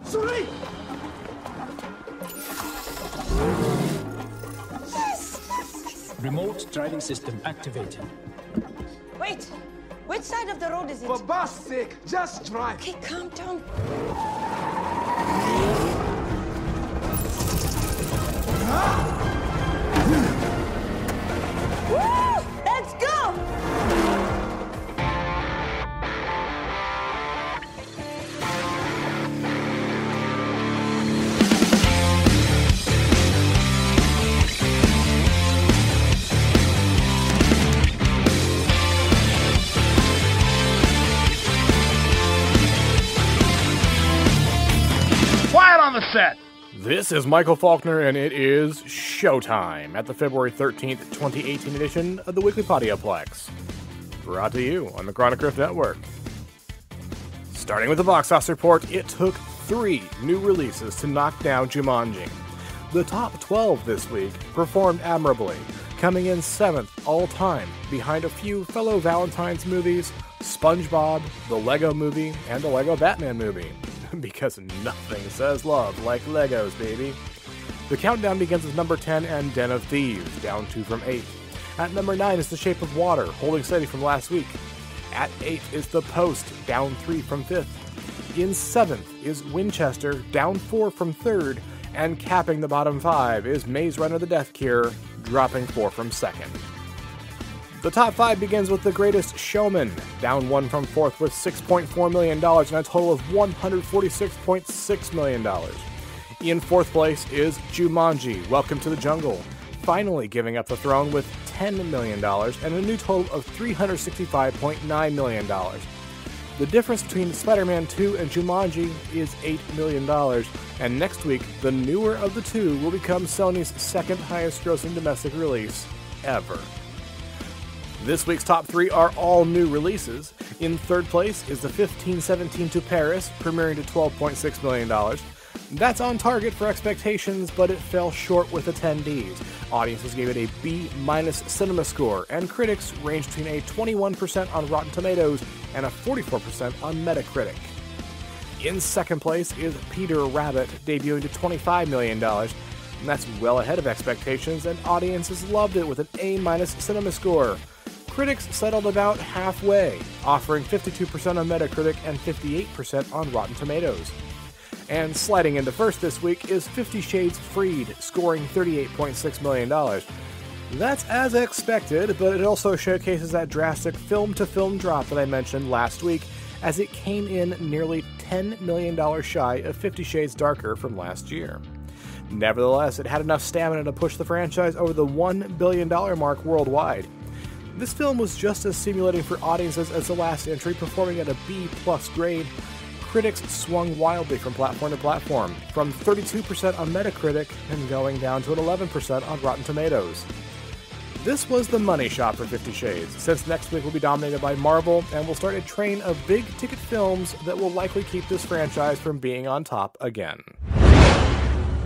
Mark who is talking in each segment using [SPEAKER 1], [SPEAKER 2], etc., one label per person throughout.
[SPEAKER 1] Sorry!
[SPEAKER 2] Remote driving system activated.
[SPEAKER 3] Wait! Which side of the road is it?
[SPEAKER 1] For God's sake, just drive.
[SPEAKER 3] Okay, calm down. Woo! Let's go!
[SPEAKER 4] Quiet on the set!
[SPEAKER 5] This is Michael Faulkner, and it is showtime at the February 13th, 2018 edition of the Weekly Podioplex. Brought to you on the Chronicrypt Network. Starting with the box office report, it took 3 new releases to knock down Jumanji. The top 12 this week performed admirably, coming in 7th all-time, behind a few fellow Valentine's movies, SpongeBob, the Lego Movie, and the Lego Batman movie. Because nothing says love like Legos, baby. The countdown begins with number 10 and Den of Thieves, down 2 from 8. At number 9 is The Shape of Water, holding steady from last week. At 8 is The Post, down 3 from 5th. In 7th is Winchester, down 4 from 3rd, and capping the bottom 5 is Maze Runner: The Death Cure, dropping 4 from 2nd. The top 5 begins with The Greatest Showman, down 1 from 4th with $6.4 million and a total of $146.6 million. In 4th place is Jumanji: Welcome to the Jungle, finally giving up the throne with $10 million and a new total of $365.9 million. The difference between Spider-Man 2 and Jumanji is $8 million, and next week, the newer of the two will become Sony's second highest grossing domestic release ever. This week's top 3 are all new releases. In 3rd place is The 1517 to Paris, premiering to $12.6 million. That's on target for expectations, but it fell short with attendees. Audiences gave it a B- cinema score, and critics ranged between a 21% on Rotten Tomatoes and a 44% on Metacritic. In 2nd place is Peter Rabbit, debuting to $25 million. And that's well ahead of expectations, and audiences loved it with an A- cinema score. Critics settled about halfway, offering 52% on Metacritic and 58% on Rotten Tomatoes. And sliding into first this week is 50 Shades Freed, scoring $38.6 million. That's as expected, but it also showcases that drastic film-to-film drop that I mentioned last week, as it came in nearly $10 million shy of 50 Shades Darker from last year. Nevertheless, it had enough stamina to push the franchise over the $1 billion mark worldwide. This film was just as stimulating for audiences as the last entry, performing at a B+ grade. Critics swung wildly from platform to platform, from 32% on Metacritic and going down to an 11% on Rotten Tomatoes. This was the money shot for 50 Shades, since next week will be dominated by Marvel and will start a train of big-ticket films that will likely keep this franchise from being on top again.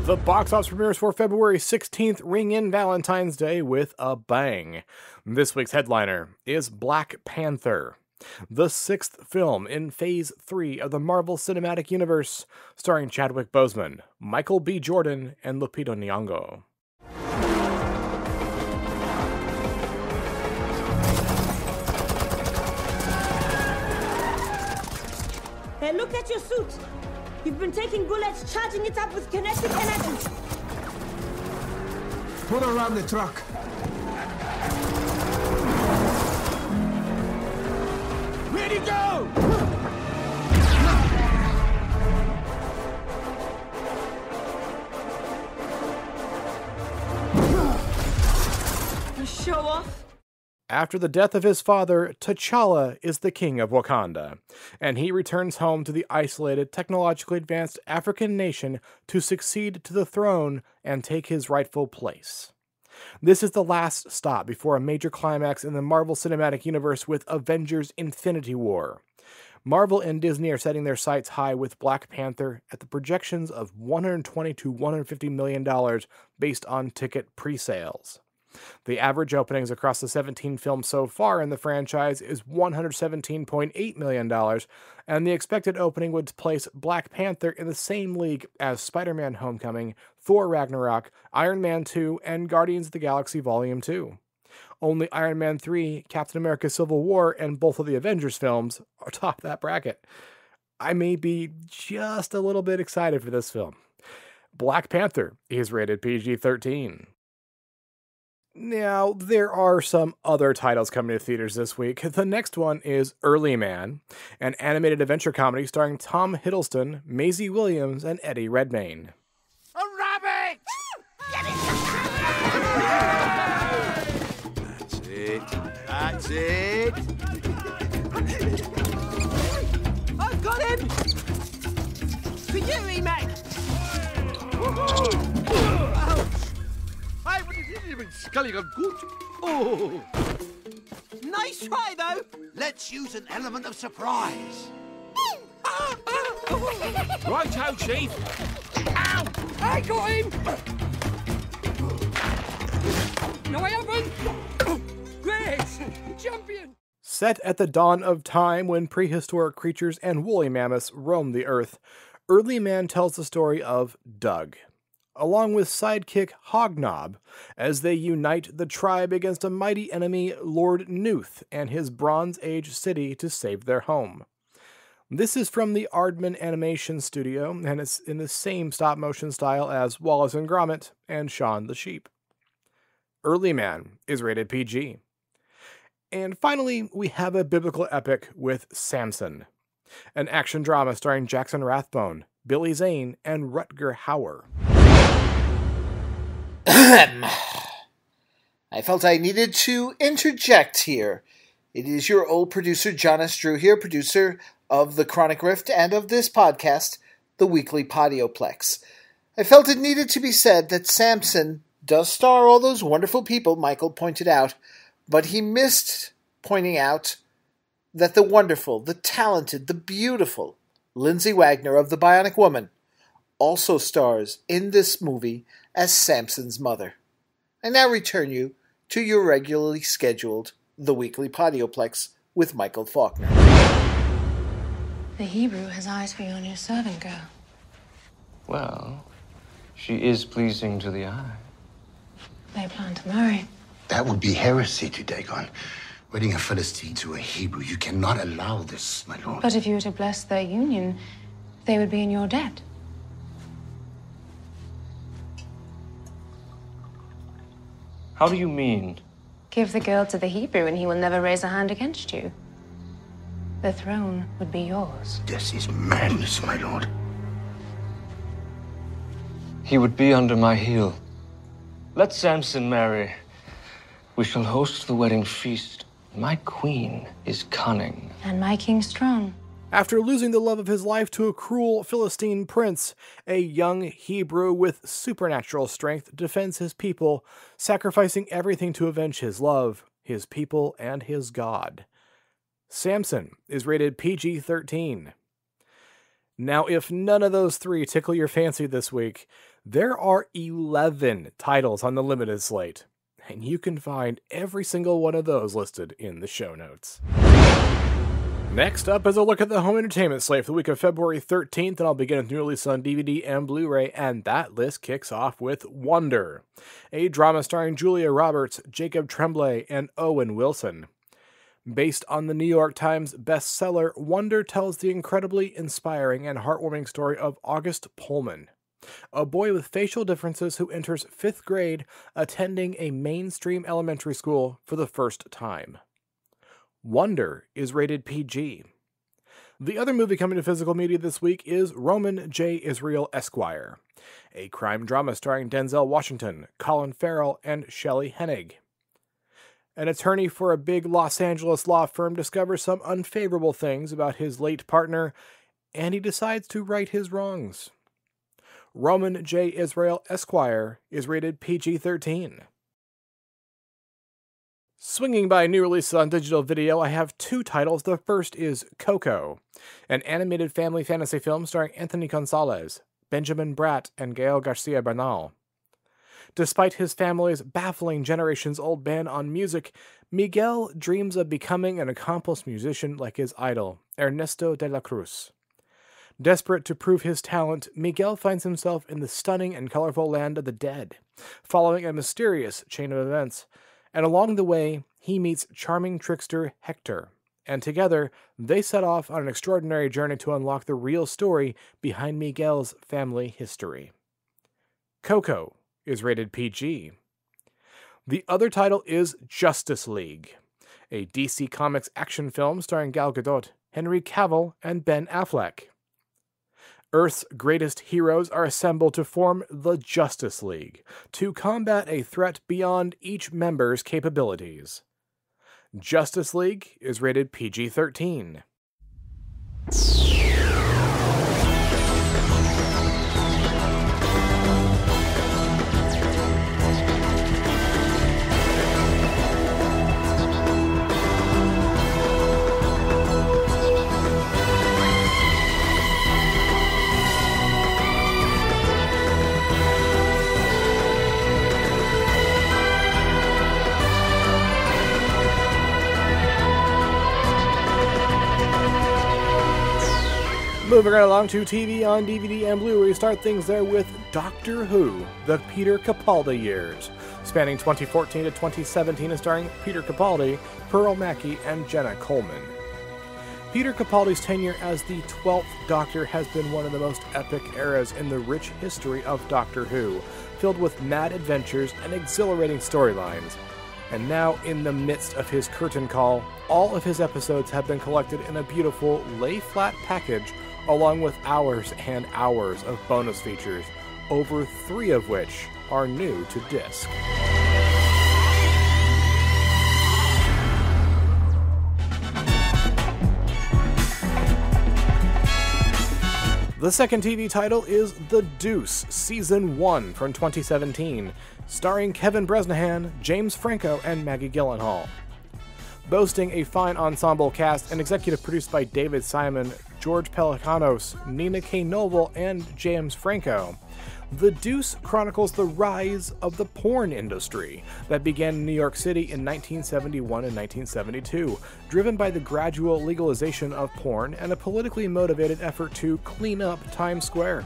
[SPEAKER 5] The box office premieres for February 16th ring in Valentine's Day with a bang. This week's headliner is Black Panther, the 6th film in Phase 3 of the Marvel Cinematic Universe, starring Chadwick Boseman, Michael B. Jordan, and Lupita Nyong'o.
[SPEAKER 3] Hey, look at your suit. You've been taking bullets, charging it up with kinetic energy.
[SPEAKER 1] Put around the truck. Ready, go!
[SPEAKER 3] You show off.
[SPEAKER 5] After the death of his father, T'Challa is the king of Wakanda, and he returns home to the isolated, technologically advanced African nation to succeed to the throne and take his rightful place. This is the last stop before a major climax in the Marvel Cinematic Universe with Avengers: Infinity War. Marvel and Disney are setting their sights high with Black Panther at the projections of $120 to $150 million based on ticket pre-sales. The average openings across the 17 films so far in the franchise is $117.8 million, and the expected opening would place Black Panther in the same league as Spider-Man Homecoming, Thor Ragnarok, Iron Man 2, and Guardians of the Galaxy Volume 2. Only Iron Man 3, Captain America Civil War, and both of the Avengers films are top that bracket. I may be just a little bit excited for this film. Black Panther is rated PG-13. Now, there are some other titles coming to theaters this week. The next one is Early Man, an animated adventure comedy starring Tom Hiddleston, Maisie Williams, and Eddie Redmayne.
[SPEAKER 1] A rabbit! That's it.
[SPEAKER 4] I've got him! For you, E-Mac!
[SPEAKER 1] I would have even sculling a goot. Oh!
[SPEAKER 4] Nice try, though!
[SPEAKER 1] Let's use an element of surprise. Right-o, Chief. Ow!
[SPEAKER 4] I got him! No, I haven't! Great! Champion!
[SPEAKER 5] Set at the dawn of time when prehistoric creatures and woolly mammoths roamed the earth, Early Man tells the story of Doug, along with sidekick Hognob, as they unite the tribe against a mighty enemy, Lord Nuth, and his Bronze Age city to save their home. This is from the Aardman Animation Studio, and it's in the same stop-motion style as Wallace and Gromit and Shaun the Sheep. Early Man is rated PG. And finally, we have a biblical epic with Samson, an action drama starring Jackson Rathbone, Billy Zane, and Rutger Hauer.
[SPEAKER 6] I felt I needed to interject here. It is your old producer, John S. Drew here, producer of The Chronic Rift and of this podcast, The Weekly Podioplex. I felt it needed to be said that Samson does star all those wonderful people Michael pointed out, but he missed pointing out that the wonderful, the talented, the beautiful Lindsay Wagner of The Bionic Woman also stars in this movie as Samson's mother. I now return you to your regularly scheduled The Weekly Podioplex with Michael Faulkner.
[SPEAKER 7] The Hebrew has eyes for you and your servant girl.
[SPEAKER 2] Well, she is pleasing to the eye.
[SPEAKER 7] They plan to marry.
[SPEAKER 8] That would be heresy to Dagon. Wedding a Philistine to a Hebrew. You cannot allow this, my lord.
[SPEAKER 7] But if you were to bless their union, they would be in your debt.
[SPEAKER 2] How do you mean?
[SPEAKER 7] Give the girl to the Hebrew and he will never raise a hand against you. The throne would be yours.
[SPEAKER 8] This is madness, my lord.
[SPEAKER 2] He would be under my heel. Let Samson marry. We shall host the wedding feast. My queen is cunning.
[SPEAKER 7] And my king strong.
[SPEAKER 5] After losing the love of his life to a cruel Philistine prince, a young Hebrew with supernatural strength defends his people, sacrificing everything to avenge his love, his people, and his God. Samson is rated PG-13. Now, if none of those three tickle your fancy this week, there are 11 titles on the limited slate, and you can find every single one of those listed in the show notes. Next up is a look at the home entertainment slate for the week of February 13th, and I'll begin with new release on DVD and Blu-ray, and that list kicks off with Wonder, a drama starring Julia Roberts, Jacob Tremblay, and Owen Wilson. Based on the New York Times bestseller, Wonder tells the incredibly inspiring and heartwarming story of August Pullman, a boy with facial differences who enters 5th grade attending a mainstream elementary school for the first time. Wonder is rated PG. The other movie coming to physical media this week is Roman J. Israel Esquire, a crime drama starring Denzel Washington, Colin Farrell, and Shelley Hennig. An attorney for a big Los Angeles law firm discovers some unfavorable things about his late partner, and he decides to right his wrongs. Roman J. Israel Esquire is rated PG-13. Swinging by new releases on digital video, I have two titles. The first is Coco, an animated family fantasy film starring Anthony Gonzalez, Benjamin Bratt, and Gael Garcia Bernal. Despite his family's baffling generations-old ban on music, Miguel dreams of becoming an accomplished musician like his idol, Ernesto de la Cruz. Desperate to prove his talent, Miguel finds himself in the stunning and colorful land of the dead, following a mysterious chain of events, and along the way, he meets charming trickster Hector, and together, they set off on an extraordinary journey to unlock the real story behind Miguel's family history. Coco is rated PG. The other title is Justice League, a DC Comics action film starring Gal Gadot, Henry Cavill, and Ben Affleck. Earth's greatest heroes are assembled to form the Justice League, to combat a threat beyond each member's capabilities. Justice League is rated PG-13. Moving right along to TV on DVD and Blu-ray, we start things there with Doctor Who, the Peter Capaldi years, spanning 2014 to 2017 and starring Peter Capaldi, Pearl Mackie, and Jenna Coleman. Peter Capaldi's tenure as the 12th Doctor has been one of the most epic eras in the rich history of Doctor Who, filled with mad adventures and exhilarating storylines. And now, in the midst of his curtain call, all of his episodes have been collected in a beautiful lay-flat package, along with hours and hours of bonus features, over 3 of which are new to disc. The second TV title is The Deuce, Season 1 from 2017, starring Kevin Bresnahan, James Franco, and Maggie Gyllenhaal. Boasting a fine ensemble cast and executive produced by David Simon, George Pelecanos, Nina K. Noble, and James Franco, The Deuce chronicles the rise of the porn industry that began in New York City in 1971 and 1972, driven by the gradual legalization of porn and a politically motivated effort to clean up Times Square.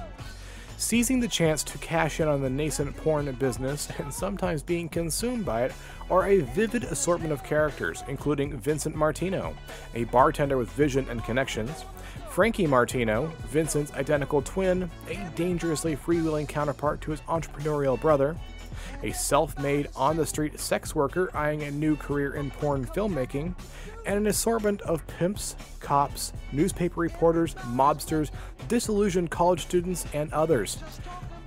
[SPEAKER 5] Seizing the chance to cash in on the nascent porn business and sometimes being consumed by it are a vivid assortment of characters, including Vincent Martino, a bartender with vision and connections, Frankie Martino, Vincent's identical twin, a dangerously freewheeling counterpart to his entrepreneurial brother, a self-made on-the-street sex worker eyeing a new career in porn filmmaking, and an assortment of pimps, cops, newspaper reporters, mobsters, disillusioned college students, and others.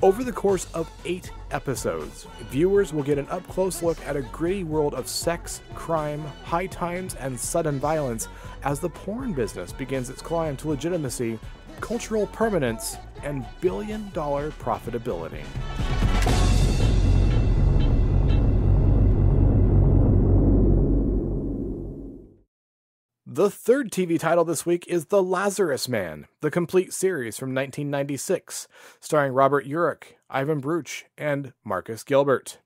[SPEAKER 5] Over the course of 8 episodes, viewers will get an up-close look at a gritty world of sex, crime, high times, and sudden violence as the porn business begins its climb to legitimacy, cultural permanence, and billion-dollar profitability. The third TV title this week is The Lazarus Man, the complete series from 1996, starring Robert Urich, Ivan Bruch, and Marcus Gilbert.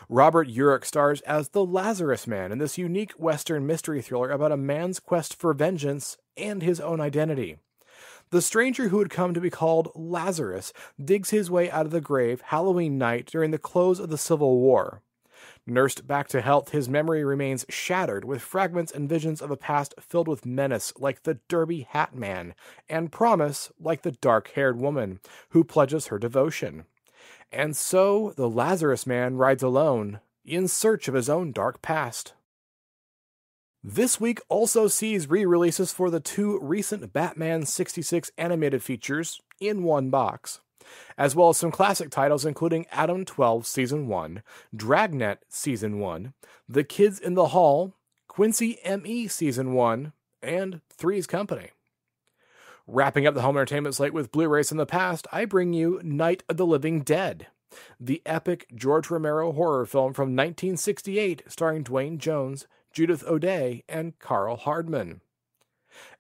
[SPEAKER 5] Robert Urich stars as the Lazarus Man in this unique Western mystery thriller about a man's quest for vengeance and his own identity. The stranger who had come to be called Lazarus digs his way out of the grave Halloween night during the close of the Civil War. Nursed back to health, his memory remains shattered with fragments and visions of a past filled with menace like the Derby Hat Man, and promise like the dark-haired woman who pledges her devotion. And so the Lazarus Man rides alone, in search of his own dark past. This week also sees re-releases for the 2 recent Batman 66 animated features in one box, as well as some classic titles including Adam 12 Season 1, Dragnet Season 1, The Kids in the Hall, Quincy M.E. Season 1, and Three's Company. Wrapping up the home entertainment slate with Blu-rays in the past, I bring you Night of the Living Dead, the epic George Romero horror film from 1968 starring Dwayne Jones, Judith O'Dea, and Carl Hardman.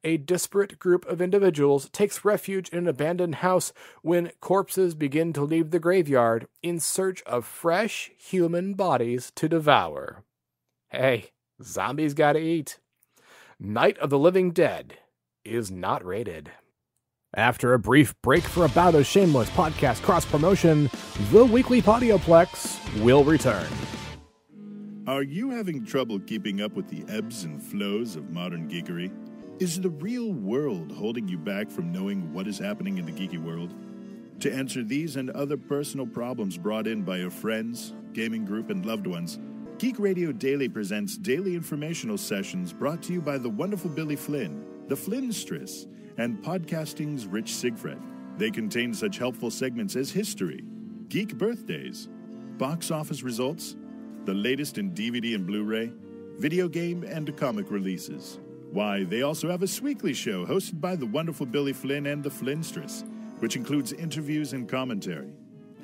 [SPEAKER 5] A disparate group of individuals takes refuge in an abandoned house when corpses begin to leave the graveyard in search of fresh human bodies to devour. Hey, zombies gotta eat. Night of the Living Dead is not rated. After a brief break for a bout of shameless podcast cross-promotion, the Weekly Podioplex will return.
[SPEAKER 9] Are you having trouble keeping up with the ebbs and flows of modern geekery? Is the real world holding you back from knowing what is happening in the geeky world? To answer these and other personal problems brought in by your friends, gaming group, and loved ones, Geek Radio Daily presents daily informational sessions brought to you by the wonderful Billy Flynn, the Flynnstress, and podcasting's Rich Sigfred. They contain such helpful segments as history, geek birthdays, box office results, the latest in DVD and Blu-ray, video game and comic releases. Why, they also have a Sweekly show hosted by the wonderful Billy Flynn and the Flynnstress, which includes interviews and commentary.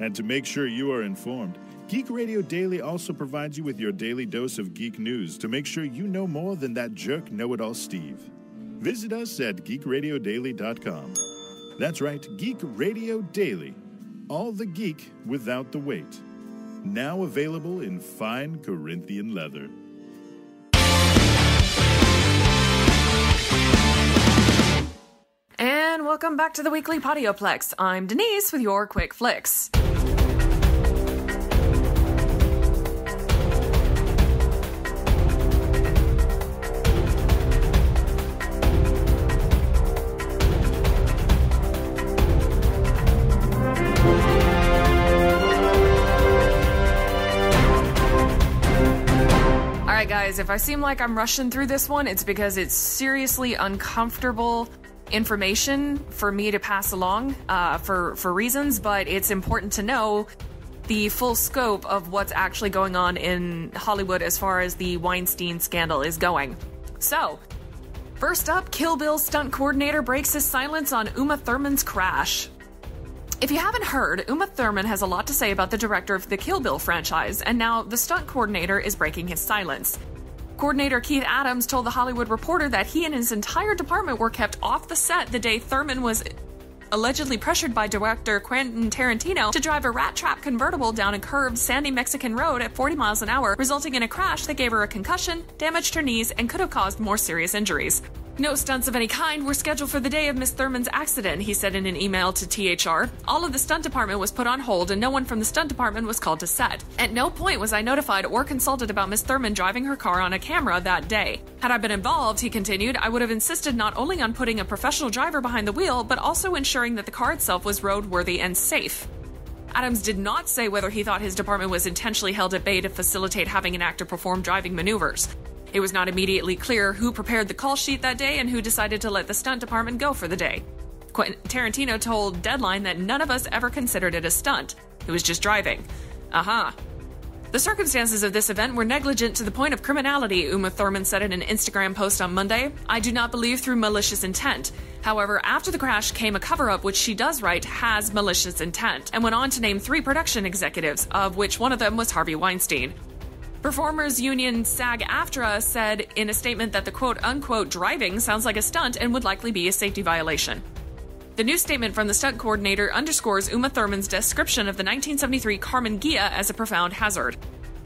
[SPEAKER 9] And to make sure you are informed, Geek Radio Daily also provides you with your daily dose of geek news to make sure you know more than that jerk know-it-all Steve. Visit us at geekradiodaily.com. That's right, Geek Radio Daily. All the geek without the weight. Now available in fine Corinthian leather.
[SPEAKER 10] And welcome back to the Weekly Podioplex. I'm Denise with your Quick Flicks. Alright guys, if I seem like I'm rushing through this one, it's because it's seriously uncomfortable information for me to pass along for reasons, but it's important to know the full scope of what's actually going on in Hollywood as far as the Weinstein scandal is going. So, first up, Kill Bill stunt coordinator breaks his silence on Uma Thurman's crash. If you haven't heard, Uma Thurman has a lot to say about the director of the Kill Bill franchise, and now the stunt coordinator is breaking his silence. Coordinator Keith Adams told The Hollywood Reporter that he and his entire department were kept off the set the day Thurman was allegedly pressured by director Quentin Tarantino to drive a rat-trap convertible down a curved, sandy Mexican road at 40 miles an hour, resulting in a crash that gave her a concussion, damaged her knees, and could have caused more serious injuries. No stunts of any kind were scheduled for the day of Miss Thurman's accident, he said in an email to THR. All of the stunt department was put on hold and no one from the stunt department was called to set. At no point was I notified or consulted about Miss Thurman driving her car on a camera that day. Had I been involved, he continued, I would have insisted not only on putting a professional driver behind the wheel, but also ensuring that the car itself was roadworthy and safe. Adams did not say whether he thought his department was intentionally held at bay to facilitate having an actor perform driving maneuvers. It was not immediately clear who prepared the call sheet that day and who decided to let the stunt department go for the day. Quentin Tarantino told Deadline that none of us ever considered it a stunt. It was just driving. The circumstances of this event were negligent to the point of criminality, Uma Thurman said in an Instagram post on Monday. I do not believe through malicious intent. However, after the crash came a cover-up which she does write has malicious intent, and went on to name 3 production executives, of which one of them was Harvey Weinstein. Performers union SAG-AFTRA said in a statement that the quote-unquote driving sounds like a stunt and would likely be a safety violation. The new statement from the stunt coordinator underscores Uma Thurman's description of the 1973 Carmen Ghia as a profound hazard.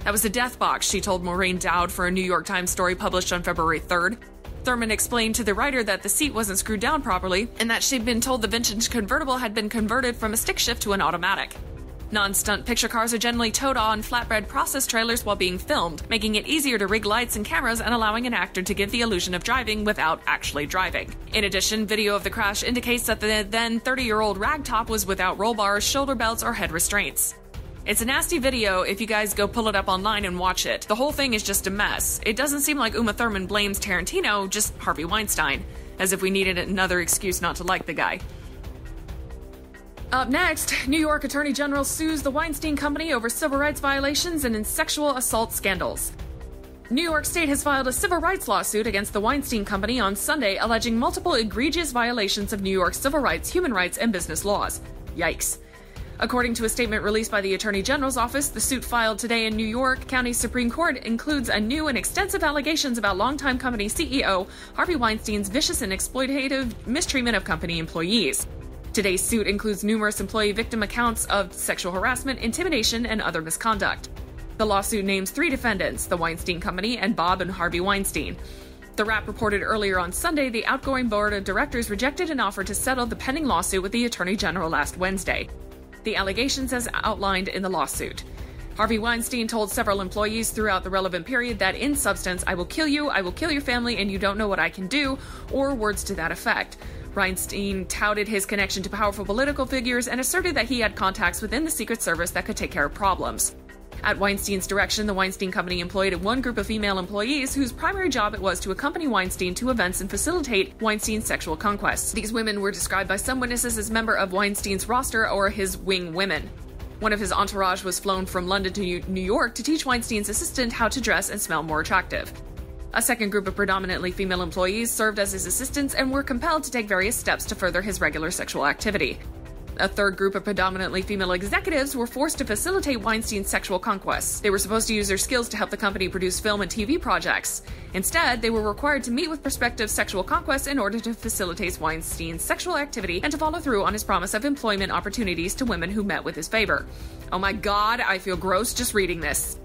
[SPEAKER 10] That was a death box, she told Maureen Dowd for a New York Times story published on February 3rd. Thurman explained to the writer that the seat wasn't screwed down properly and that she'd been told the vintage convertible had been converted from a stick shift to an automatic. Non-stunt picture cars are generally towed on flatbed process trailers while being filmed, making it easier to rig lights and cameras and allowing an actor to give the illusion of driving without actually driving. In addition, video of the crash indicates that the then 30-year-old ragtop was without roll bars, shoulder belts, or head restraints. It's a nasty video if you guys go pull it up online and watch it. The whole thing is just a mess. It doesn't seem like Uma Thurman blames Tarantino, just Harvey Weinstein, as if we needed another excuse not to like the guy. Up next, New York Attorney General sues the Weinstein Company over civil rights violations and in sexual assault scandals. New York State has filed a civil rights lawsuit against the Weinstein Company on Sunday, alleging multiple egregious violations of New York's civil rights, human rights, and business laws. Yikes. According to a statement released by the Attorney General's office, the suit filed today in New York County Supreme Court includes a new and extensive allegations about longtime company CEO Harvey Weinstein's vicious and exploitative mistreatment of company employees. Today's suit includes numerous employee victim accounts of sexual harassment, intimidation, and other misconduct. The lawsuit names 3 defendants, the Weinstein Company and Bob and Harvey Weinstein. The Wrap reported earlier on Sunday the outgoing board of directors rejected an offer to settle the pending lawsuit with the Attorney General last Wednesday. The allegations as outlined in the lawsuit. Harvey Weinstein told several employees throughout the relevant period that, in substance, I will kill your family, and you don't know what I can do, or words to that effect. Weinstein touted his connection to powerful political figures and asserted that he had contacts within the Secret Service that could take care of problems. At Weinstein's direction, the Weinstein Company employed one group of female employees whose primary job it was to accompany Weinstein to events and facilitate Weinstein's sexual conquests. These women were described by some witnesses as member of Weinstein's roster or his wing women. One of his entourage was flown from London to New York to teach Weinstein's assistant how to dress and smell more attractive. A second group of predominantly female employees served as his assistants and were compelled to take various steps to further his regular sexual activity. A third group of predominantly female executives were forced to facilitate Weinstein's sexual conquests. They were supposed to use their skills to help the company produce film and TV projects. Instead, they were required to meet with prospective sexual conquests in order to facilitate Weinstein's sexual activity and to follow through on his promise of employment opportunities to women who met with his favor. Oh my god, I feel gross just reading this.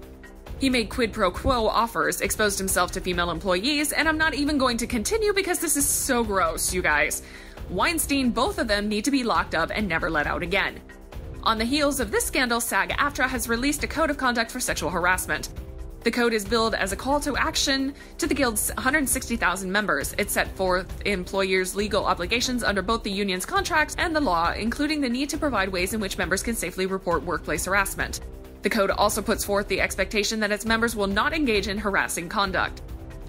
[SPEAKER 10] He made quid pro quo offers, exposed himself to female employees, and I'm not even going to continue because this is so gross, you guys. Weinstein, both of them need to be locked up and never let out again. On the heels of this scandal, SAG-AFTRA has released a code of conduct for sexual harassment. The code is billed as a call to action to the Guild's 160,000 members. It set forth employers' legal obligations under both the union's contract and the law, including the need to provide ways in which members can safely report workplace harassment. The code also puts forth the expectation that its members will not engage in harassing conduct.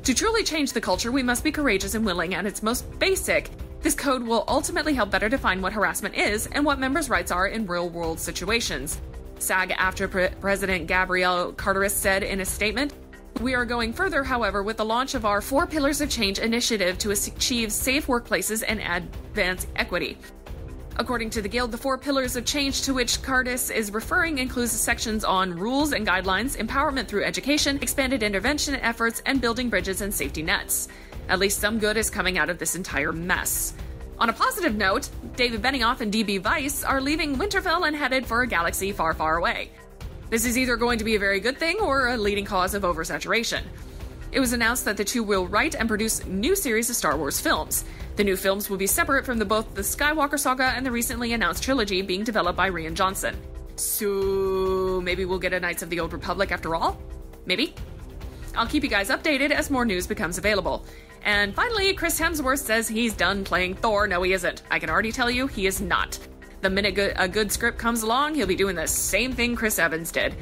[SPEAKER 10] To truly change the culture, we must be courageous and willing at its most basic. This code will ultimately help better define what harassment is and what members' rights are in real-world situations. SAG-AFTRA President Gabrielle Carteris said in a statement, "We are going further, however, with the launch of our 4 Pillars of Change initiative to achieve safe workplaces and advance equity." According to the Guild, the 4 Pillars of Change to which Carteris is referring includes the sections on rules and guidelines, empowerment through education, expanded intervention efforts, and building bridges and safety nets. At least some good is coming out of this entire mess. On a positive note, David Benioff and D.B. Weiss are leaving Winterfell and headed for a galaxy far, far away. This is either going to be a very good thing or a leading cause of oversaturation. It was announced that the two will write and produce a new series of Star Wars films. The new films will be separate from both the Skywalker saga and the recently announced trilogy being developed by Rian Johnson. So maybe we'll get a Knights of the Old Republic after all? Maybe? I'll keep you guys updated as more news becomes available. And finally, Chris Hemsworth says he's done playing Thor. No, he isn't. I can already tell you he is not. The minute a good script comes along, he'll be doing the same thing Chris Evans did.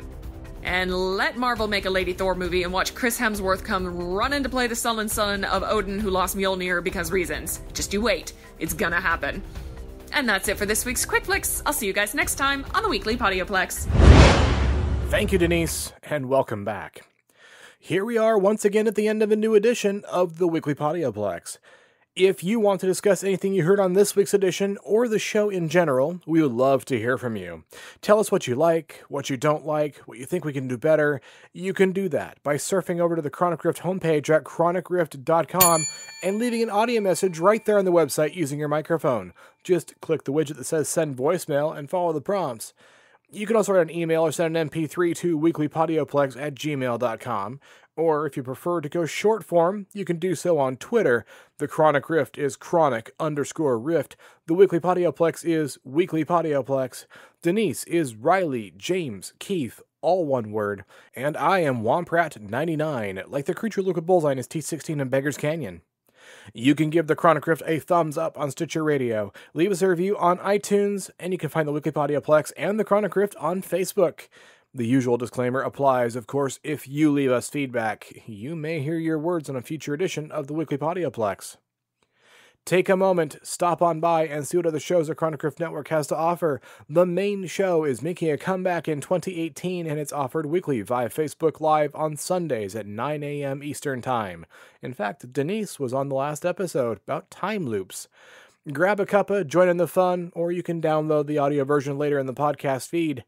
[SPEAKER 10] And let Marvel make a Lady Thor movie and watch Chris Hemsworth come running to play the sullen son of Odin who lost Mjolnir because reasons. Just you wait. It's gonna happen. And that's it for this week's Quick Flicks. I'll see you guys next time on the Weekly Podioplex.
[SPEAKER 5] Thank you, Denise, and welcome back. Here we are once again at the end of a new edition of the Weekly Podioplex. If you want to discuss anything you heard on this week's edition, or the show in general, we would love to hear from you. Tell us what you like, what you don't like, what you think we can do better. You can do that by surfing over to the Chronic Rift homepage at chronicrift.com and leaving an audio message right there on the website using your microphone. Just click the widget that says send voicemail and follow the prompts. You can also write an email or send an MP3 to weeklypodioplex@gmail.com. Or if you prefer to go short form, you can do so on Twitter. The Chronic Rift is chronic_rift. The Weekly Podioplex is Weekly Podioplex. Denise is Riley James Keith, all one word. And I am Womprat99, like the creature Luke with Bullseye in his T16 in Beggar's Canyon. You can give the Chronic Rift a thumbs up on Stitcher Radio, leave us a review on iTunes, and you can find the Weekly Podioplex and the Chronic Rift on Facebook. The usual disclaimer applies, of course, if you leave us feedback. You may hear your words on a future edition of the Weekly Podioplex. Take a moment, stop on by, and see what other shows the Chronic Rift Network has to offer. The main show is making a comeback in 2018, and it's offered weekly via Facebook Live on Sundays at 9 a.m. Eastern Time. In fact, Denise was on the last episode about time loops. Grab a cuppa, join in the fun, or you can download the audio version later in the podcast feed.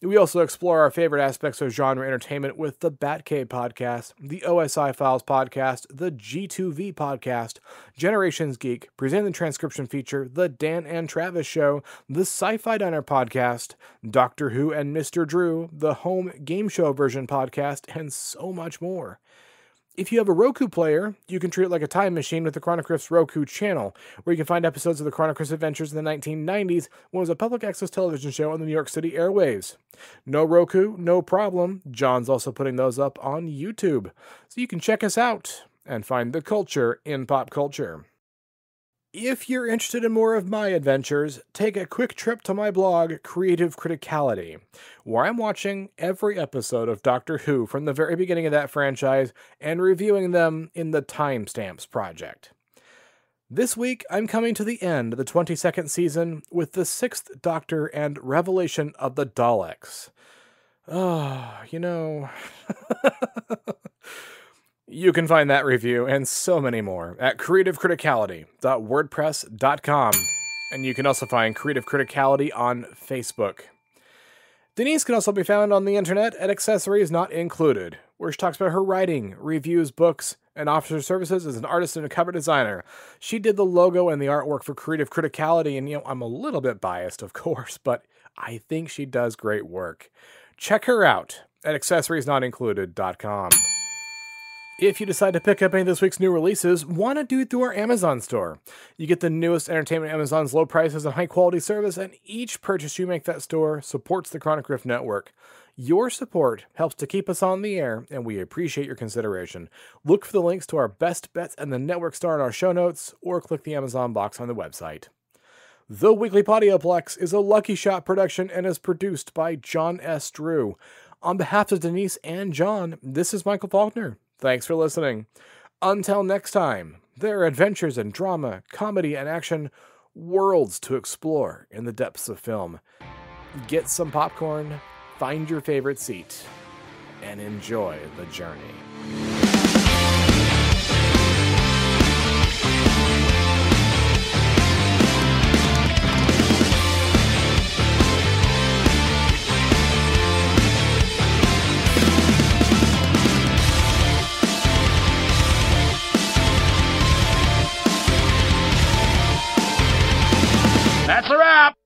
[SPEAKER 5] We also explore our favorite aspects of genre entertainment with the Batcave podcast, the OSI Files podcast, the G2V podcast, Generations Geek, Presenting the Transcription Feature, the Dan and Travis Show, the Sci-Fi Diner podcast, Doctor Who and Mr. Drew, the Home Game Show Version podcast, and so much more. If you have a Roku player, you can treat it like a time machine with the Chronic Rift's Roku channel, where you can find episodes of the Chronic Rift Adventures in the 1990s when it was a public access television show on the New York City airwaves. No Roku, no problem. John's also putting those up on YouTube, so you can check us out and find the culture in pop culture. If you're interested in more of my adventures, take a quick trip to my blog, Creative Criticality, where I'm watching every episode of Doctor Who from the very beginning of that franchise and reviewing them in the Timestamps Project. This week, I'm coming to the end of the 22nd season with the 6th Doctor and Revelation of the Daleks. You can find that review and so many more at creativecriticality.wordpress.com, and you can also find Creative Criticality on Facebook. Denise can also be found on the internet at Accessories Not Included, where she talks about her writing, reviews books, and offers her services as an artist and a cover designer. She did the logo and the artwork for Creative Criticality, and I'm a little bit biased, of course, but I think she does great work. Check her out at accessoriesnotincluded.com. If you decide to pick up any of this week's new releases, why not do it through our Amazon store? You get the newest entertainment at Amazon's low prices and high-quality service, and each purchase you make that store supports the Chronic Rift Network. Your support helps to keep us on the air, and we appreciate your consideration. Look for the links to our best bets and the network star in our show notes, or click the Amazon box on the website. The Weekly Podioplex is a Lucky Shot production and is produced by John S. Drew. On behalf of Denise and John, this is Michael Faulkner. Thanks for listening. Until next time, there are adventures in drama, comedy, and action, worlds to explore in the depths of film. Get some popcorn, find your favorite seat, and enjoy the journey.
[SPEAKER 1] That's a wrap!